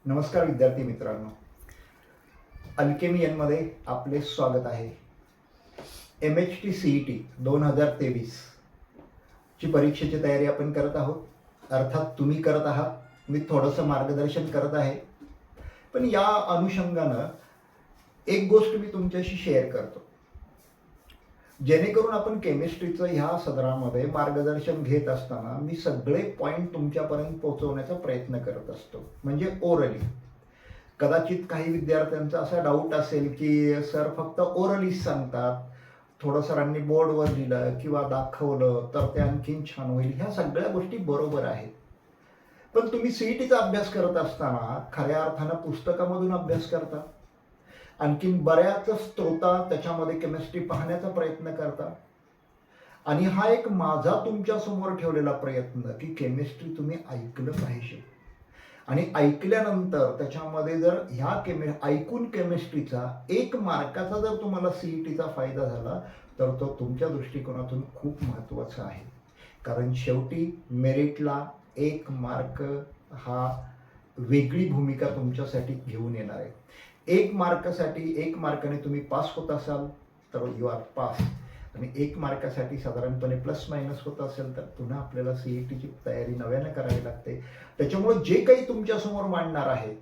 नमस्कार विद्यार्थी मित्रांनो, अल्केमियनमध्ये आपले स्वागत आहे. MHT CET 2023 ची परीक्षेची तयारी आपण करत आहोत. अर्थात तुम्ही करत आहात, मी थोडंसं मार्गदर्शन करत आहे. पण या अनुषंगानं एक गोष्ट मी तुमच्याशी शेअर करतो, जेणेकरून आपण केमिस्ट्रीचं ह्या सदरामध्ये मार्गदर्शन घेत असताना मी सगळे पॉईंट तुमच्यापर्यंत पोहोचवण्याचा प्रयत्न करत असतो, म्हणजे ओरली. कदाचित काही विद्यार्थ्यांचा असा डाऊट असेल की सर फक्त ओरलीच सांगतात, थोडं सरांनी बोर्डवर लिहिलं किंवा दाखवलं तर ते आणखीन छान होईल. ह्या सगळ्या गोष्टी बरोबर आहेत, पण तुम्ही सीईटीचा अभ्यास करत असताना खऱ्या अर्थानं पुस्तकामधून अभ्यास करता, आणखीन बऱ्याच स्त्रोता त्याच्यामध्ये केमिस्ट्री पाहण्याचा प्रयत्न करता. आणि हा एक माझा तुमच्या समोर ठेवलेला प्रयत्न की केमिस्ट्री तुम्ही ऐकलं पाहिजे. आणि ऐकल्यानंतर त्याच्यामध्ये जर ह्या ऐकून केमिस्ट्रीचा 1 मार्काचा जर तुम्हाला सीईटीचा फायदा झाला तर तो तुमच्या दृष्टिकोनातून खूप महत्त्वाचा आहे. कारण शेवटी मेरिटला 1 मार्क हा वेगळी भूमिका तुमच्यासाठी घेऊन येणार आहे. 1 मार्कासाठी 1 मार्काने तुम्ही पास होत असाल तर यू आर पास, आणि 1 मार्कासाठी साधारणपणे प्लस मायनस होत असेल तर पुन्हा आपल्याला सीईटीची तयारी नव्यानं करावी लागते. त्याच्यामुळे जे काही तुमच्यासमोर मांडणार आहे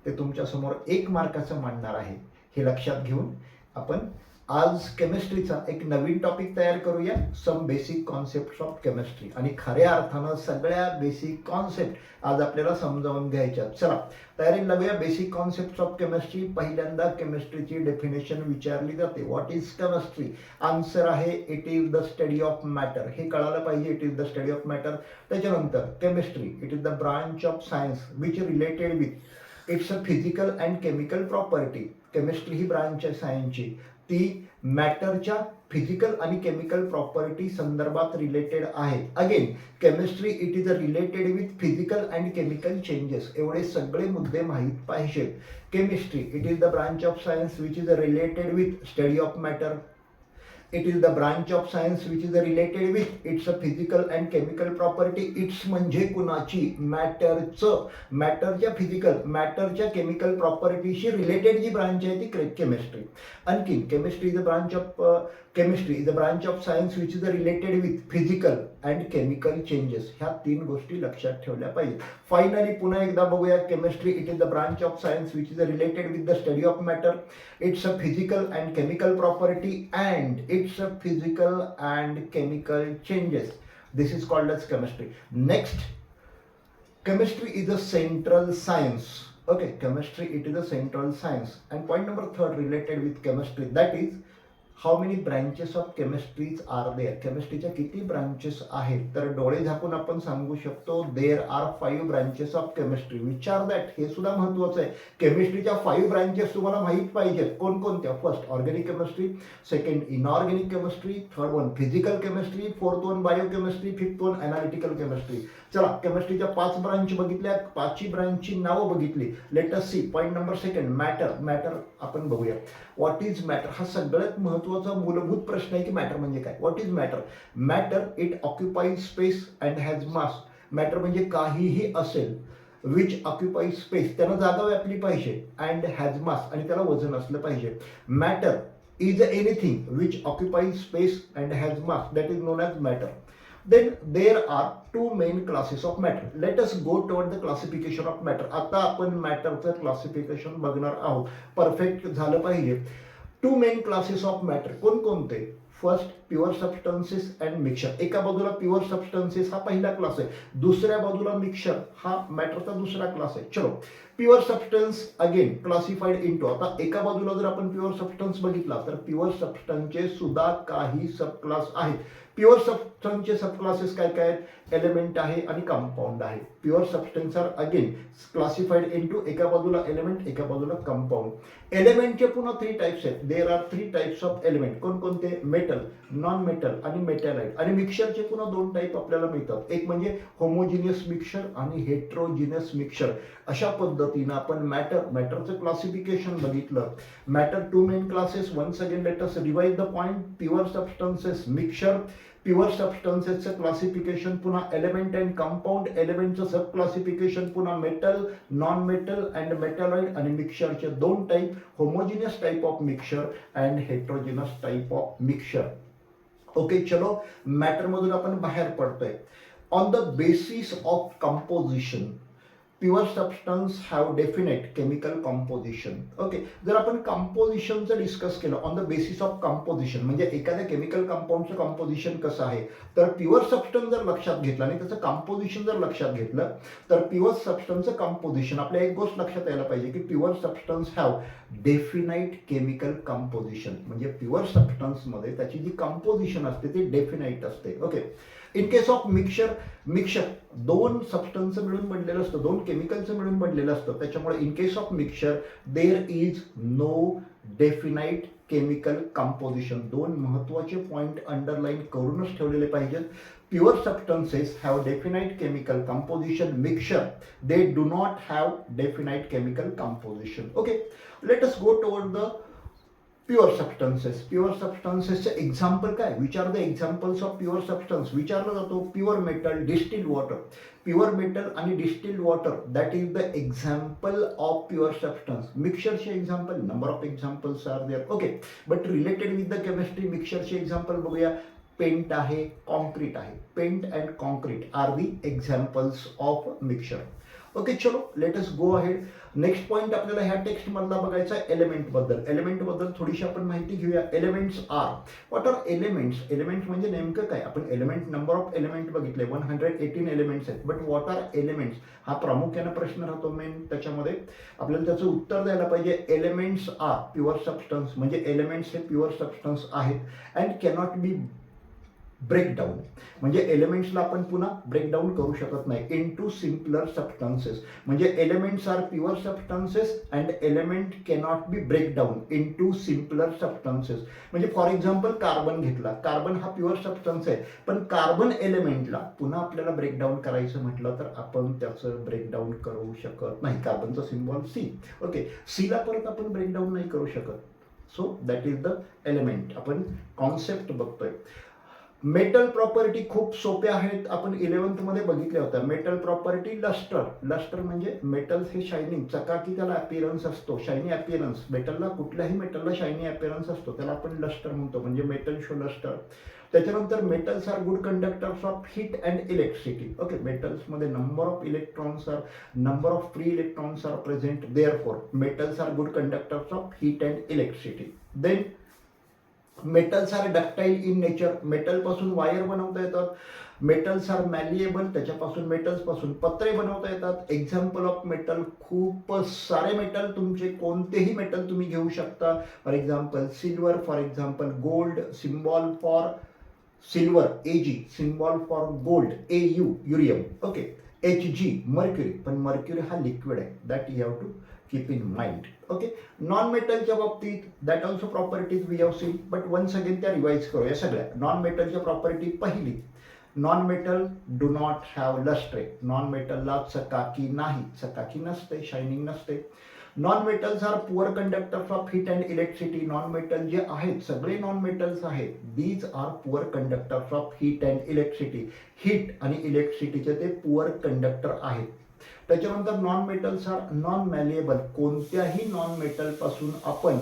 ते तुमच्यासमोर 1 मार्काचं मांडणार आहे, हे लक्षात घेऊन आपण आज केमिस्ट्रीचा एक नवीन टॉपिक तयार करूया, some basic concept of chemistry. आणि खऱ्या अर्थानं सगळ्या बेसिक कॉन्सेप्ट आज आपल्याला समजावून घ्यायच्या. चला तयारी लागूया. Basic concept of chemistry. पहिल्यांदा केमिस्ट्रीची डेफिनेशन विचारली जाते, व्हॉट इज केमिस्ट्री. आन्सर आहे it is the study of matter. हे कळायला पाहिजे, it is the study of matter. त्याच्यानंतर chemistry it is the branch of science which related with its a physical and chemical property. Chemistry ही branch आहे सायन्सची, ती मॅटरच्या फिजिकल आणि केमिकल प्रॉपर्टी संदर्भात रिलेटेड आहे. Again chemistry it is related with physical and chemical changes. एवढे सगळे मुद्दे माहीत पाहिजेत. Chemistry it is the branch of science which is related with study of matter. It is the branch of science which is related with its a physical and chemical property. It's म्हणजे कुणाची, मॅटरचं. मॅटरच्या physical, मॅटरच्या chemical प्रॉपर्टीशी related जी branch आहे ती chemistry. आणखी chemistry is the branch of chemistry is the branch of science which is related with physical and chemical changes. ह्या 3 गोष्टी लक्षात ठेवल्या पाहिजेत. फायनली पुन्हा एकदा बघूया. Chemistry it is the branch of science which is related with the study of matter. It's a physical and chemical property and it's a physical and chemical changes. This is called as chemistry. Next, chemistry is a central science. Okay, chemistry it is a central science. And point number 3 related with chemistry, that is how many branches of chemistries are there. केमिस्ट्रीच्या किती branches आहेत, तर डोळे झाकून आपण सांगू शकतो there are 5 branches of chemistry. विचार that, हे सुद्धा महत्त्वाचं आहे. केमिस्ट्रीच्या 5 ब्रांचेस तुम्हाला माहीत पाहिजेत. कोणकोणत्या? First organic chemistry, second inorganic chemistry, third one physical chemistry, fourth one biochemistry, fifth one analytical chemistry. चला केमिस्ट्रीच्या 5 ब्रांच बघितल्या, 5ही ब्रांचची नावं बघितली. Let us see. Point number second, matter. Matter आपण बघूया. व्हॉट इज मॅटर हा सगळ्यात महत्त्वाचा मूलभूत प्रश्न आहे की मॅटर म्हणजे काय. What is matter. Matter it occupies space and has mass. Matter म्हणजे काहीही असेल विच ऑक्युपाईज स्पेस, त्यानं जागा व्यापली पाहिजे, अँड हॅज मास आणि त्याला वजन असलं पाहिजे. Matter is anything which occupies space and has mass, that is non as matter. Then there are 2 main classes of matter. Let us go toward the classification of matter. आता आपण मॅटरचं classification बघणार आहोत. परफेक्ट झालं पाहिजे. 2 main classes of matter कोणकोणते. First pure substances and mixer. एका बाजूला प्युअर सबस्टन्सेस हा पहिला क्लास आहे, दुसऱ्या बाजूला मिक्सर हा मॅटरचा दुसरा क्लास आहे. चलो pure substance again classified into. आता एका बाजूला जर आपण प्युअर सबस्टन्स बघितला तर प्युअर सबस्टन्सचे सुद्धा काही सब क्लास आहेत. प्युअर सबस्टन्सचे सब क्लासेस काय काय आहेत. एलिमेंट आहे आणि कंपाऊंड आहे. Pure substance are again classified into, एका बाजूला एलिमेंट, एका बाजूला कंपाऊंड. एलिमेंटचे पुन्हा 3 टाइप्स आहेत. There are 3 types of element. कोणकोणते. मेटल, नॉन मेटल आणि मेटॅलाइट. आणि मिक्सरचे पुन्हा 2 टाईप आपल्याला मिळतात. एक म्हणजे होमोजिनियस मिक्सर आणि हेट्रोजिनियस मिक्सर. अशा पद्धतीनं आपण मॅटरचं क्लासिफिकेशन बघितलं. Matter 2 main classes. Once again let us revise the point. Pure substances, mixture, pure सबस्टन्सेसचं क्लासिफिकेशन, पुन्हा एलिमेंट अँड कंपाऊंड एलिमेंटचं सब क्लासिफिकेशन, पुन्हा metal, non metal and metalloid आणि मिक्सरचे दोन type, homogeneous type of mixture and heterogeneous type of mixture. Okay, चलो मॅटरमधून आपण बाहेर पडतोय. On the basis of composition pure substance have definite chemical composition. Okay, जर आपण कंपोजिशनचं डिस्कस केलं on the basis of composition, म्हणजे एखाद्या केमिकल कंपाऊंडचं कंपोजिशन कसं आहे, तर प्युअर सबस्टन्स जर लक्षात घेतलं आणि त्याचं कंपोजिशन जर लक्षात घेतलं तर प्युअर सबस्टन्सचं कंपोजिशन, आपल्या एक गोष्ट लक्षात यायला पाहिजे की pure substance have definite chemical composition. म्हणजे प्युअर सबस्टन्समध्ये त्याची जी कंपोजिशन असते ती डेफिनाईट असते. Okay, in case of mixer दोन सबस्टन्सचं मिळून बनलेलं असतं, दोन केमिकलचं मिळून बनलेलं असतं. त्याच्यामुळे in case of mixture there is no definite chemical composition. दोन महत्त्वाचे पॉईंट अंडरलाईन करूनच ठेवलेले पाहिजेत. Pure substances have definite chemical composition. Mixture they do not have definite chemical composition. Okay, let us go toward the pure substances. Pure सबस्टन्सेसचे example काय, which are the examples of pure substance. विचारलं जातो pure metal, distilled water. Pure metal आणि distilled water that is the example of pure substance. मिक्सरचे example, number of examples are there. Okay, but related with the chemistry मिक्सरचे example बघूया. Paint आहे, concrete आहे. Paint and concrete are the examples of mixture. Okay, चलो let us go ahead. Next point आपल्याला ह्या text मधला बघायचा आहे एलिमेंट बद्दल. एलिमेंट बद्दल थोडीशी आपण माहिती घेऊया. Elements are, what are elements. Element म्हणजे नेमकं काय. आपण एलिमेंट, नंबर ऑफ एलिमेंट बघितले, 118 एलिमेंट्स आहेत. बट व्हॉट आर एलिमेंट्स हा प्रामुख्याने प्रश्न राहतो मेन. त्याच्यामध्ये आपल्याला त्याचं उत्तर द्यायला पाहिजे. एलिमेंट्स आर प्युअर सबस्टन्स, म्हणजे एलिमेंट्स हे प्युअर सबस्टन्स आहेत अँड कॅनॉट बी ब्रेकडाऊन. म्हणजे एलिमेंट्सला आपण पुन्हा ब्रेकडाऊन करू शकत नाही इन टू सिम्पलर सबस्टन्सेस. म्हणजे elements are pure substances and element cannot be break down into simpler substances. म्हणजे फॉर एक्झाम्पल कार्बन घेतला. कार्बन हा प्युअर सबस्टन्स आहे, पण कार्बन एलिमेंटला पुन्हा आपल्याला ब्रेकडाऊन करायचं म्हटलं तर आपण त्याचं ब्रेकडाऊन करू शकत नाही. कार्बनचा सिम्बॉल सी. ओके, सीला परत आपण ब्रेकडाऊन नाही करू शकत. So that is the element. आपण कॉन्सेप्ट बघतोय. मेटल प्रॉपर्टी खूप सोप्या आहेत. आपण 11th मध्ये बघितल्या होत्या. Metal property, lustre. लस्टर म्हणजे मेटल्स हे शायनिंग, चकाकी त्याला अपीअरन्स असतो, शायनी अपीअरन्स. मेटलला, कुठल्याही मेटलला शायनी अपीअरन्स असतो, त्याला आपण लस्टर म्हणतो. म्हणजे मेटल शो लस्टर. त्याच्यानंतर metals are good conductors of heat and electricity. Okay, मेटल्समध्ये number of electrons are, number of free electrons are present. Therefore metals are good conductors of heat and electricity. Then metals are ductile in nature. मेटलपासून wire बनवता येतात. Metals R मॅलिएबल, त्याच्यापासून मेटल्सपासून पत्रे बनवता येतात. Example of metal, खूप सारे metal, तुमचे कोणतेही मेटल तुम्ही घेऊ शकता. For example silver, for example gold, symbol for silver AG, symbol for gold AU, युरियम. ओके, HG मर्क्युरी, पण मर्क्युरी हा लिक्विड आहे. That you have to keep in mind. Okay, non मेटलच्या बाबतीत that also properties we have seen, but once again त्या revise करूया सगळ्या. Non मेटलच्या प्रॉपर्टी, पहिली, non metal do not have lustre. नॉन मेटलला चकाकी नाही, चकाकी नसते, शायनिंग नसते. Non metals are poor conductors of heat and electricity. Non metal जे आहेत, सगळे नॉन मेटल्स आहेत, these are poor conductors of heat and electricity. Heat आणि इलेक्ट्रिसिटीचे ते पुअर कंडक्टर आहेत. त्याच्यानंतर non metals are non malleable. कोणत्याही नॉन मेटल पासून आपण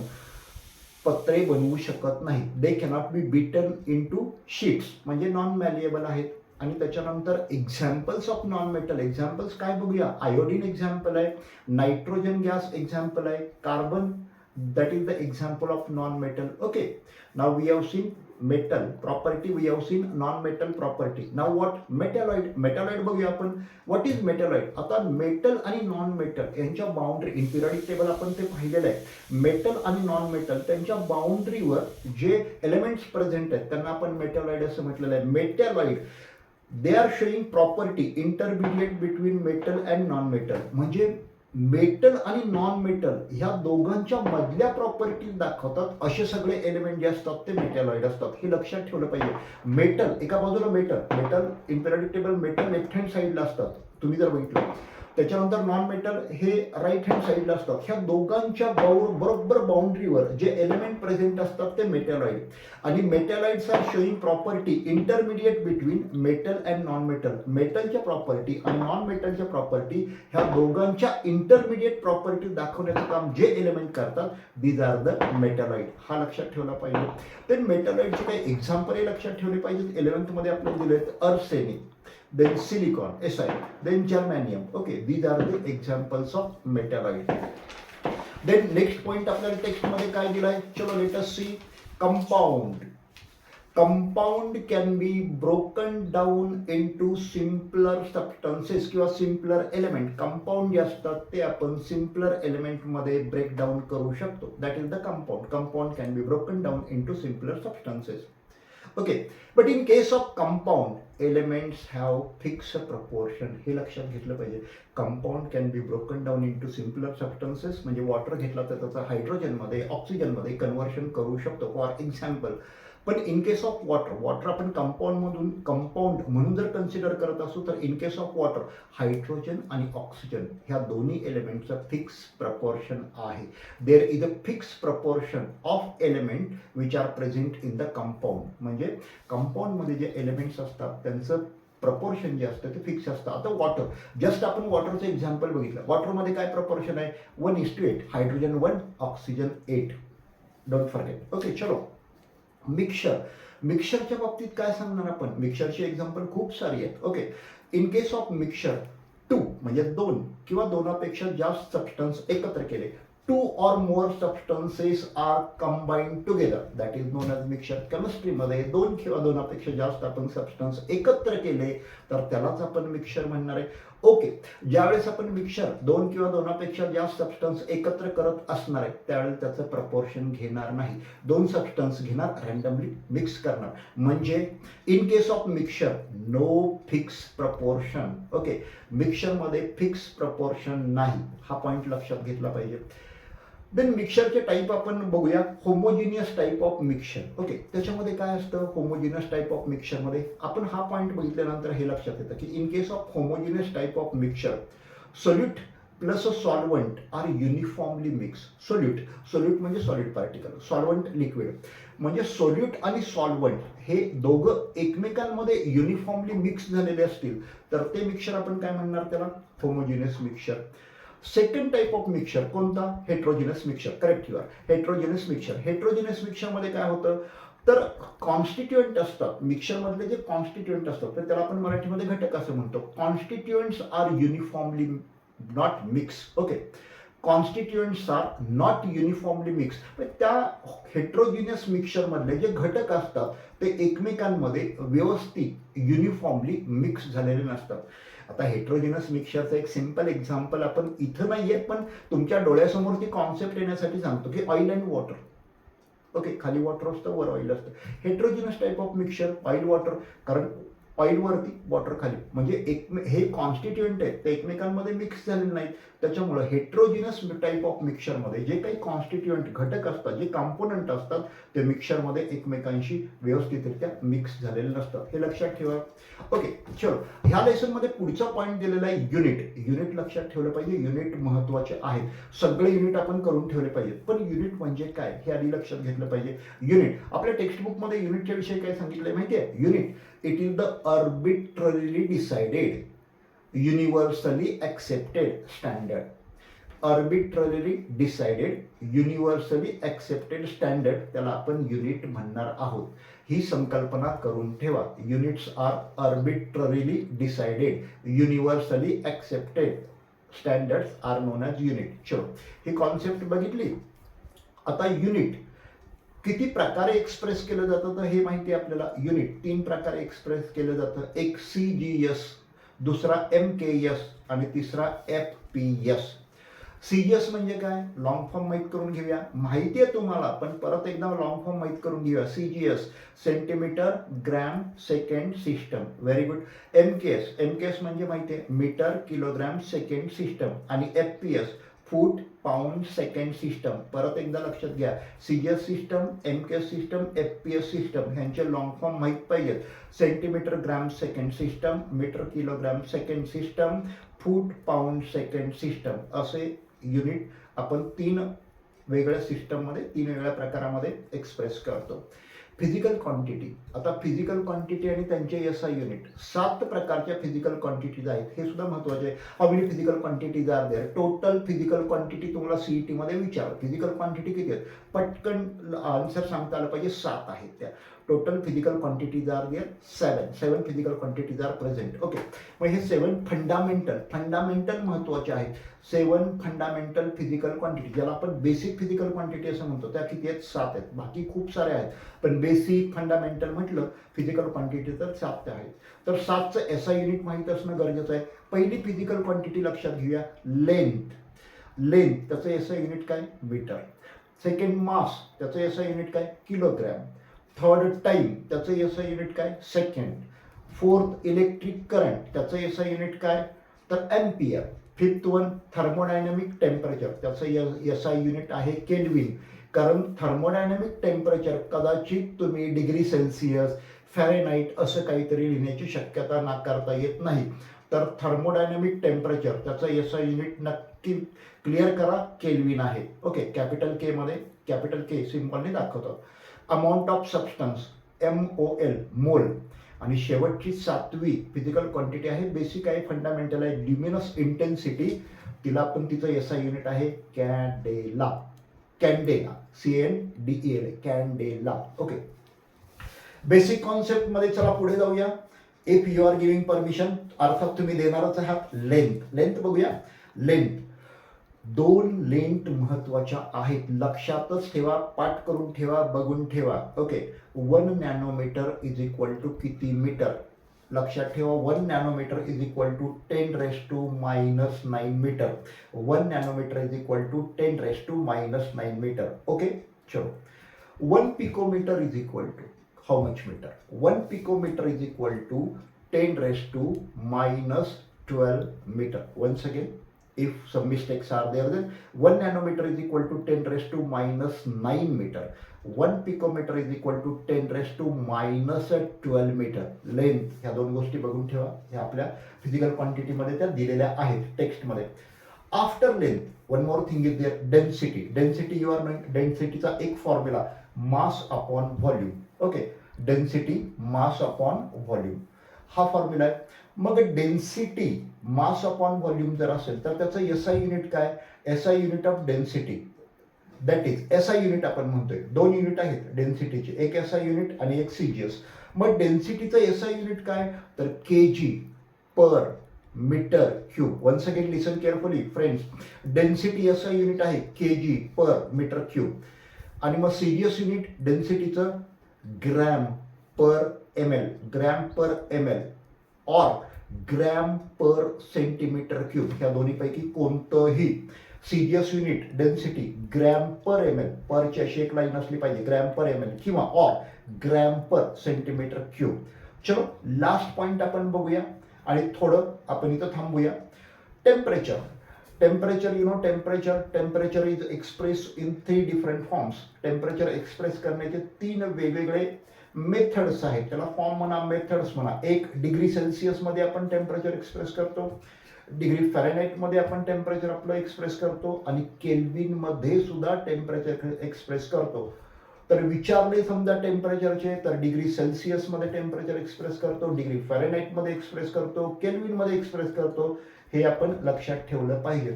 पत्रे बनवू शकत नाही. They cannot be beaten into sheets, म्हणजे नॉन मॅलिएबल आहेत. आणि त्याच्यानंतर examples of non metal. Examples काय बघूया. आयोडीन एक्झाम्पल आहे, नायट्रोजन गॅस एक्झाम्पल आहे, carbon, that is the example of non metal. Okay, now we have seen metal property, we have seen non metal property. Now what, metalloid. Metalloid बघूया आपण. What is metalloid. आता metal आणि non metal यांच्या boundary, in periodic table आपण ते पाहिलेलं आहे. Metal आणि नॉन मेटल त्यांच्या बाउंड्रीवर जे एलिमेंट्स प्रेझेंट आहेत त्यांना आपण मेटॅलॉइड असं म्हटलेलं आहे. Metalloid they are showing property intermediate between metal and non metal. म्हणजे मेटल आणि नॉन मेटल ह्या दोघांच्या मधल्या प्रॉपर्टीज दाखवतात असे सगळे एलिमेंट जे असतात ते मेटॅलॉइड असतात. हे लक्षात ठेवलं पाहिजे. मेटल एका बाजूला, metal in periodic table metal left hand साईडला असतात तुम्ही जर बघितलं. त्याच्यानंतर नॉन मेटल हे राईट हँड साईडला असतात. ह्या दोघांच्या बरोबर बाउंड्रीवर जे एलिमेंट प्रेझेंट असतात ते मेटॅलॉइड. आणि metalloids are showing property intermediate between metal and non metal. मेटलच्या प्रॉपर्टी आणि नॉन मेटलच्या प्रॉपर्टी ह्या दोघांच्या इंटरमिडिएट प्रॉपर्टी दाखवण्याचं काम जे एलिमेंट करतात दीज आर द मेटॅलॉइड. हा लक्षात ठेवला पाहिजे. तर मेटॅलॉइडचे काही एक्झाम्पलही लक्षात ठेवले पाहिजेत. 11th मध्ये आपल्याला दिले आहेत arsenic, then silicon, Si, then germanium. Okay, these are the examples of metalloid. Then next point आपल्याला टेक्स्ट मध्ये काय दिलाय, चलो let us see. Compound. Compound can be broken down into simpler substances किंवा सिम्पलर एलिमेंट. कंपाउंड जे असतात ते आपण सिम्पलर एलिमेंट मध्ये ब्रेक डाऊन करू शकतो. That is the compound. Compound can be broken down into simpler substances. Okay, but in case of compound, elements have fixed proportion. हे लक्षात घेतलं पाहिजे. Compound can be broken down into simpler substances. म्हणजे water घेतला तर त्याचं हायड्रोजनमध्ये ऑक्सिजनमध्ये conversion करू शकतो फॉर एक्झाम्पल. पण इन केस ऑफ वॉटर आपण कंपाऊंडमधून कंपाऊंड म्हणून जर कन्सिडर करत असू तर in case of water hydrogen आणि ऑक्सिजन ह्या दोन्ही एलिमेंटचं फिक्स प्रपोर्शन आहे. There is a fix proportion of element which are present in the compound. म्हणजे कंपाऊंडमध्ये जे एलिमेंट्स असतात त्यांचं प्रपोर्शन जे असतं ते फिक्स असतं. आता वॉटर, जस्ट आपण वॉटरचं एक्झाम्पल बघितलं. वॉटरमध्ये काय प्रपोर्शन आहे, 1:8. Hydrogen 1, oxygen 8. Don't forget. Okay, चलो. मिक्सचर. मिक्सचरच्या बाबतीत काय सांगणार आपण, मिक्सचरची एक्झाम्पल खूप सारी आहेत. Okay, in case of mixture 2 म्हणजे 2 किंवा 2पेक्षा जास्त सबस्टन्स एकत्र केले. 2 or more substances are combined together, that is known as mixture. केमिस्ट्रीमध्ये 2 किंवा 2पेक्षा जास्त आपण सबस्टन्स एकत्र केले तर त्यालाच आपण मिक्सचर म्हणणार आहे. ओके, ज्यावेळेस आपण मिक्सचर 2 किंवा 2पेक्षा जास्त सबस्टन्स एकत्र करत असणार आहे त्यावेळेस त्याचं प्रपोर्शन घेणार नाही. 2 सबस्टन्स घेणार, रँडमली मिक्स करणार. म्हणजे in case of mixture no fix proportion. Okay, मिक्सचरमध्ये फिक्स प्रपोर्शन नाही. हा पॉईंट लक्षात घेतला पाहिजे. देन मिक्सचरचे टाईप आपण बघूया. Homogeneous type of mixture. Okay, त्याच्यामध्ये काय असतं होमोजिनियस टाईप ऑफ मिक्सचरमध्ये आपण हा पॉईंट बघितल्यानंतर हे लक्षात येतं की in case of homogeneous type of mixture solute plus solvent are uniformly mix. Solute म्हणजे सॉलिड पार्टिकल, सॉल्वंट लिक्विड. म्हणजे सोल्यूट आणि सॉल्वंट हे दोघं एकमेकांमध्ये युनिफॉर्मली मिक्स झालेले असतील तर ते मिक्सचर आपण काय म्हणणार, त्याला homogeneous mixture. Second type of mixture कोणता, heterogeneous mixture. Correct you are. Heterogeneous mixture. Heterogeneous मिक्सचरमध्ये काय होतं तर कॉन्स्टिट्युएंट असतात. मिक्सचरमधले जे कॉन्स्टिट्युएंट असतात तर त्याला आपण मराठीमध्ये घटक असं म्हणतो. Constituents are uniformly not mix. Okay, constituents are not uniformly mix. त्या हेट्रोजिनियस मिक्सचरमधले जे घटक असतात ते एकमेकांमध्ये व्यवस्थित युनिफॉर्मली मिक्स झालेले नसतात. आता हेट्रोजिनस मिक्सचरचं एक सिंपल एक्झाम्पल आपण इथं नाहीये पण तुमच्या डोळ्यासमोर ती कॉन्सेप्ट येण्यासाठी सांगतो की ऑइल अँड वॉटर. ओके, खाली वॉटर असतं, वर ऑइल असतं. Heterogeneous type of mixture oil water, कारण ऑइलवरती वॉटर खाली, म्हणजे हे कॉन्स्टिट्युएंट आहेत ते एकमेकांमध्ये मिक्स झालेले नाहीत. त्याच्यामुळे हेट्रोजिनस टाईप ऑफ मिक्सचरमध्ये जे काही कॉन्स्टिट्युएंट घटक असतात, जे कॉम्पोनंट असतात ते मिक्सचरमध्ये एकमेकांशी व्यवस्थितरित्या मिक्स झालेले नसतात. हे लक्षात ठेवा. ओके, चलो. ह्या लेसनमध्ये पुढचा पॉईंट दिलेला आहे युनिट. युनिट लक्षात ठेवलं पाहिजे. युनिट महत्वाचे आहेत. सगळे युनिट आपण करून ठेवले पाहिजेत पण युनिट म्हणजे काय हे आधी लक्षात घेतलं पाहिजे. युनिट आपल्या टेक्स्टबुकमध्ये युनिटच्या विषयी काय सांगितलंय माहिती आहे. Unit it is the arbitrarily decided, universally accepted standard. Arbitrarily decided, universally accepted standard, त्याला आपण युनिट म्हणणार आहोत. ही संकल्पना करून ठेवा. Units are arbitrarily decided, universally accepted standards are known as unit. चलो, ही कॉन्सेप्ट बघितली. आता युनिट किती प्रकारे एक्सप्रेस केलं जातं तर हे माहिती आहे आपल्याला. युनिट 3 प्रकारे एक्सप्रेस केलं जातं. एक CGS, दुसरा MKS आणि तिसरा FPS. CGS म्हणजे काय, लॉंग फॉर्म माहीत करून घेऊया. माहिती आहे तुम्हाला पण परत एकदा लॉंग फॉर्म माहीत करून घेऊया. CGS centimetre gram second system. Very good. MKS म्हणजे माहिती आहे मीटर किलोग्रॅम सेकंड सिस्टम. आणि FPS foot pound second system. परत एकदा लक्षात घ्या. CGS system, MKS system, FPS system ह्यांचे लॉंग फॉर्म माहीत पाहिजेत. Centimetre gram second system, metre kilogram second system, foot pound second system असे युनिट आपण 3 वेगळ्या सिस्टममध्ये 3 वेगळ्या प्रकारामध्ये एक्सप्रेस करतो. फिजिकल क्वांटिटी, आता फिजिकल क्वांटिटी आणि त्यांचे एसआय युनिट 7 प्रकारच्या फिजिकल क्वांटिटीज आहेत. हे सुद्धा महत्त्वाचे आहे. How many physical quantities are there? Total physical quantity तुम्हाला सीईटी मध्ये विचार, फिजिकल क्वांटिटी किती आहेत? पटकन आन्सर सांगता आलं पाहिजे. 7 आहेत त्या. Total physical quantities are there 7 physical quantities are present. Okay, मग हे 7 फंडामेंटल महत्त्वाचे आहेत. 7 फंडामेंटल फिजिकल क्वांटिटी, ज्याला आपण बेसिक फिजिकल क्वांटिटी असं म्हणतो, त्या किती आहेत? 7 आहेत. बाकी खूप साऱ्या आहेत, पण बेसिक फंडामेंटल म्हटलं फिजिकल क्वांटिटी तर 7 आहेत. तर 7चं एसआय युनिट माहीत असणं गरजेचं आहे. पहिली फिजिकल क्वांटिटी लक्षात घेऊया, लेंथ, त्याचं एसआय युनिट काय? मीटर. सेकंड मास, त्याचं एसआय युनिट काय? किलोग्रॅम. थर्ड टाइम, त्याचं एसआय युनिट काय? सेकंड. फोर्थ इलेक्ट्रिक करंट, त्याचं एसआय युनिट काय? तर ampere. Fifth one thermodynamic temperature, त्याचं एसआय युनिट आहे केल्विन. कारण थर्मोडायनॅमिक टेम्परेचर कदाचित तुम्ही डिग्री सेल्सिअस, फॅरेनहाइट असं काहीतरी लिहिण्याची शक्यता नाकारता येत नाही. तर थर्मोडायनॅमिक टेम्परेचर त्याचं एसआय युनिट नक्की क्लिअर करा, केल्विन आहे. ओके, कॅपिटल के सिम्पलने दाखवतो. Amount of substance MOL, mole. आणि शेवटची 7वी फिजिकल क्वांटिटी आहे, बेसिक आहे, फंडामेंटल आहे, ल्युमिनस इंटेन्सिटी. तिला पण तिचं एसआय युनिट आहे candela. CNDELA, candela. Okay, basic concept मध्ये चला पुढे जाऊया. If you are giving permission, अर्थात तुम्ही देणारच आहात. लेंथ बघूया. लेंथ, 2 लेंथ महत्वाच्या आहेत. लक्षातच ठेवा, पाठ करून ठेवा, बघून ठेवा. Okay, 1 nanometre is equal to किती मीटर? लक्षात ठेवा, 1 nanometre is equal to 10⁻⁹ metre. 1 nanometre is equal to 10⁻⁹ metre. Okay, चलो. 1 picometre is equal to how much metre? 1 picometre is equal to 10⁻12 metre. Once again, if some mistakes are there, then 1 nanometer is equal to 10⁻⁹ meter. 1 picometer is equal to 10⁻12 meter. Length, ह्या 2 गोष्टी बघून ठेवा. ह्या आपल्या physical क्वांटिटीमध्ये त्या दिलेल्या आहेत टेक्स्टमध्ये. After length, one more thing is there, density you are knowing. डेन्सिटीचा एक formula, mass upon volume. Okay, density mass upon volume हा फॉर्म्युला आहे. मग डेन्सिटी मास अपॉन व्हॉल्यूम जर असेल तर त्याचं एसआय युनिट काय? SI unit of density, that is SI unit आपण म्हणतोय. 2 युनिट आहेत डेन्सिटीचे, एक एसआय युनिट आणि एक सीजीएस. मग डेन्सिटीचं एसआय युनिट काय? तर KG per metre cube. Once again listen carefully friends, density SI unit आहे केजी पर मीटर क्यूब. आणि मग सीजीएस युनिट डेन्सिटीचं ग्रॅम पर ml और ग्रॅम पर सेंटीमीटर क्यूब. ह्या दोन्हीपैकी कोणतंही. CGS unit density gram per ml, परची अशी एक लाईन असली पाहिजे, ग्रॅम पर ml किंवा और ग्रॅम पर सेंटीमीटर क्यूब. चलो, लास्ट पॉइंट आपण बघूया आणि थोडं आपण इथं थांबूया. Temperature, you know, temperature is express in 3 different forms. Temperature express करण्याचे 3 वेगवेगळे मेथड्स आहेत. त्याला फॉर्म म्हणा, मेथड्स म्हणा. एक डिग्री सेल्सिअस मध्ये आपण टेम्परेचर एक्सप्रेस करतो, डिग्री फॅरेनहाइट मध्ये आपण टेम्परेचर आपलं एक्सप्रेस करतो, आणि केल्विन मध्ये सुद्धा टेम्परेचर एक्सप्रेस करतो. तर विचारले समजा टेम्परेचरचे, तर डिग्री सेल्सिअस मध्ये टेम्परेचर एक्सप्रेस करतो, डिग्री फॅरेनहाइट मध्ये एक्सप्रेस करतो, केल्विन मध्ये एक्सप्रेस करतो. हे आपण लक्षात ठेवलं पाहिजे.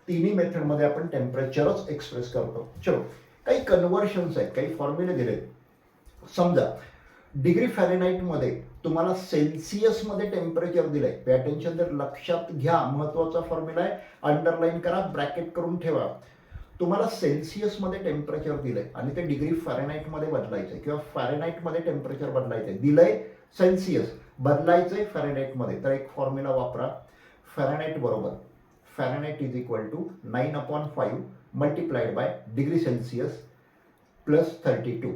तिन्ही मेथड मध्ये आपण टेम्परेचरच एक्सप्रेस करतो. चलो, काही कन्व्हर्शन्स आहेत, काही फॉर्म्युले दिलेत. समजा डिग्री फॅरेनहाइट मध्ये तुम्हाला सेल्सिअस मध्ये टेम्परेचर दिलंय. पे अटेन्शन, तर लक्षात घ्या, महत्वाचा फॉर्म्युला आहे, अंडरलाईन करा, ब्रॅकेट करून ठेवा. तुम्हाला सेल्सिअस मध्ये टेम्परेचर दिलंय आणि ते डिग्री फॅरेनहाइट मध्ये बदलायचंय किंवा फॅरेनहाइट मध्ये टेम्परेचर बदलायचंय. दिलंय सेल्सिअस, बदलायचंय फॅरेनहाइट मध्ये. तर एक फॉर्म्युला वापरा. Fahrenheit is equal to 9/5 multiplied by degree Celsius plus 32.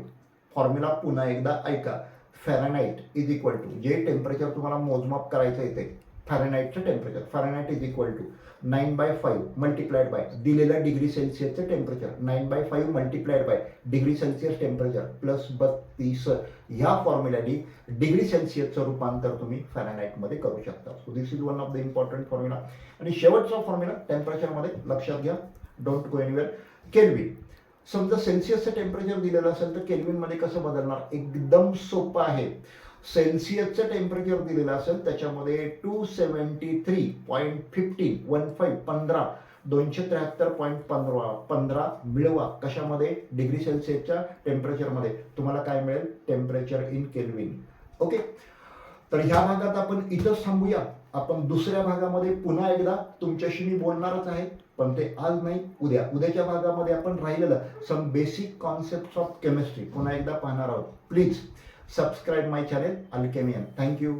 Formula पुन्हा एकदा ऐका. फॅरेनहाइट इज इक्वल टू, जे टेम्परेचर तुम्हाला मोजमाप करायचं येते, फॅरेनहाइटचं temperature, Fahrenheit is equal to 9/5 multiplied by दिलेलं डिग्री सेल्सिअसचं temperature, 9/5 multiplied by degree Celsius temperature plus 32 ह्या फॉर्म्युल्याने डिग्री सेल्सिअसचं रूपांतर तुम्ही फॅरेनहाइटमध्ये करू शकता. So this is one of the important formula. आणि शेवटचा फॉर्म्युला टेम्परेचरमध्ये लक्षात घ्या, डोंट गो एनिवेअर. केल्विन. समजा सेल्सिअसचं टेम्परेचर दिलेलं असेल तर केल्विनमध्ये कसं बदलणार? एकदम सोपं आहे. सेल्सिअसचं टेम्परेचर दिलेलं असेल त्याच्यामध्ये 273.15 273.15 मिळवा. कशामध्ये? डिग्री सेल्सिअसच्या टेम्परेचरमध्ये. तुम्हाला काय मिळेल? Temperature in kelvin. ओके. तर ह्या भागात आपण इथंच थांबूया. आपण दुसऱ्या भागामध्ये पुन्हा एकदा तुमच्याशी मी बोलणारच आहे, पण ते आज नाही, उद्याच्या भागामध्ये आपण राहिलेलं some basic concept of chemistry पुन्हा एकदा पाहणार आहोत. Please subscribe my channel Alchemian. Thank you.